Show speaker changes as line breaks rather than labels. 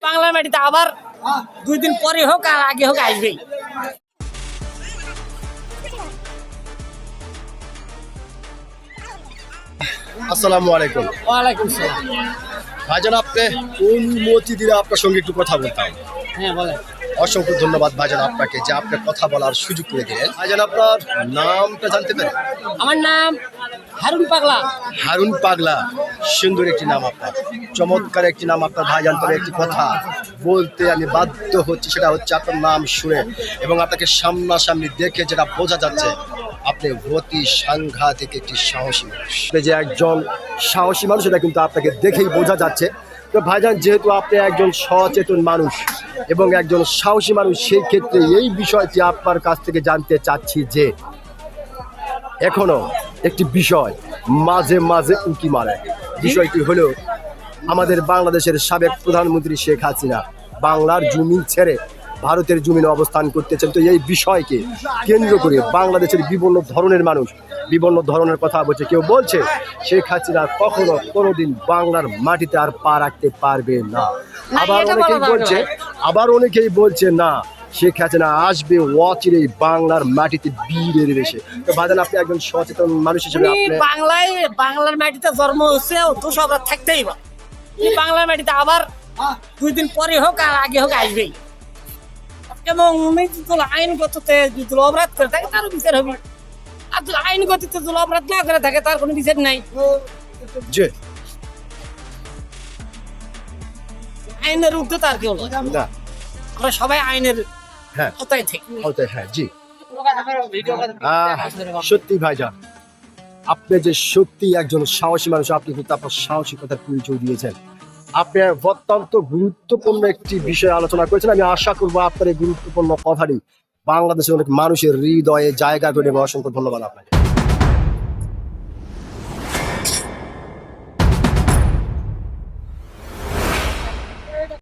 বাংলার মাটিতে আবার 2 দিন পরে হোক আর আগে হোক আসবেই।
আসসালামু আলাইকুম।
ওয়ালাইকুম সালাম।
ভাইজান, আপনি অনুমতি দিলে আপনার সঙ্গে একটু কথা বলতাম।
হ্যাঁ বলেন।
অসংখ্য ধন্যবাদ ভাইজান আপনাকে যে আপনি কথা বলার সুযোগ করে দিলেন। ভাইজান, আপনার নামটা জানতে পারি?
আমার নাম হারুন পাগলা।
হারুন পাগলা, সুন্দর একটি নাম আপনার, চমৎকার একটি নাম আপনার। ভাইজান, তবে একটি কথা বলতে আমি বাধ্য হচ্ছি, সেটা হচ্ছে আপনার নাম শুনে এবং আপনাকে সামনাসামনি দেখে যেটা বোঝা যাচ্ছে আপনি অতি সাংঘাতিক একটি সাহসী মানুষ। আপনি যে একজন সাহসী মানুষ এটা কিন্তু আপনাকে দেখেই বোঝা যাচ্ছে। তো ভাইজান, যেহেতু আপনি একজন সচেতন মানুষ এবং একজন সাহসী মানুষ, সেই ক্ষেত্রে এই বিষয়টি আপনার কাছ থেকে জানতে চাচ্ছি যে এখনো একটি বিষয় মাঝে মাঝে উঁকি মারে। বিষয়টি হলো আমাদের বাংলাদেশের সাবেক প্রধানমন্ত্রী শেখ হাসিনা বাংলার জমিন ছেড়ে ভারতের জমিনে অবস্থান করতেছেন। তো এই বিষয়কে কেন্দ্র করে বাংলাদেশের বিভিন্ন ধরনের মানুষ বিভিন্ন ধরনের কথা বলছে। কেউ বলছে শেখ হাসিনা কখনো কোনোদিন বাংলার মাটিতে আর পা রাখতে পারবে না, আবার অনেকেই বলছে না, শেখ হাসিনা আসবে অচিরেই বাংলার মাটিতে বীরের বেশে। তো ভাইজান, আপনি একজন সচেতন মানুষ হিসেবে
বাংলার মাটিতে জন্ম হচ্ছে তো সব থাকতেই বা বাংলার মাটিতে আবার 2 দিন পরে হোক আর আগে হোক আসবেই। এবং আইনগততে যদি অপরাধ করে থাকে তারও বিচার হবে, আর যদি আইনগতিতে যদি অপরাধ না করে থাকে তার কোনো বিচার নাই। আইনের ঊর্ধ্বে তার কেউ নয়। আমরা সবাই আইনের আওতায় থাকি।
হ্যাঁ জি। সত্যি ভাইজান, আপনি যে সত্যি একজন সাহসী মানুষ, আপনি কিন্তু আপনার সাহসিকতার পরিচয় দিয়েছেন। আপনি অত্যন্ত গুরুত্বপূর্ণ একটি বিষয় আলোচনা করেছেন। আমি আশা করবো আপনার এই গুরুত্বপূর্ণ কথাটি বাংলাদেশের অনেক মানুষের হৃদয়ে জায়গা করে দেবে। অসংখ্য ধন্যবাদ আপনাকে।